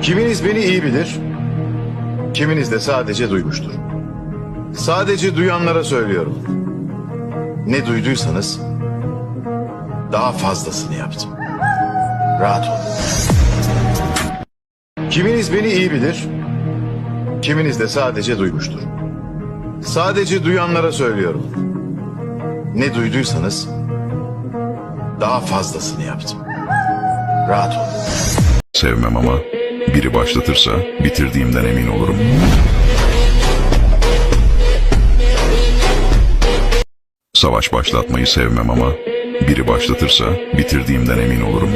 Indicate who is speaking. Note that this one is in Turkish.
Speaker 1: Kiminiz beni iyi bilir, kiminiz de sadece duymuştur. Sadece duyanlara söylüyorum. Ne duyduysanız daha fazlasını yaptım. Rahat olun. Kiminiz beni iyi bilir, kiminiz de sadece duymuştur. Sadece duyanlara söylüyorum. Ne duyduysanız daha fazlasını yaptım. Rahat olun.
Speaker 2: Sevmem ama biri başlatırsa bitirdiğimden emin olurum. Savaş başlatmayı sevmem ama biri başlatırsa bitirdiğimden emin olurum.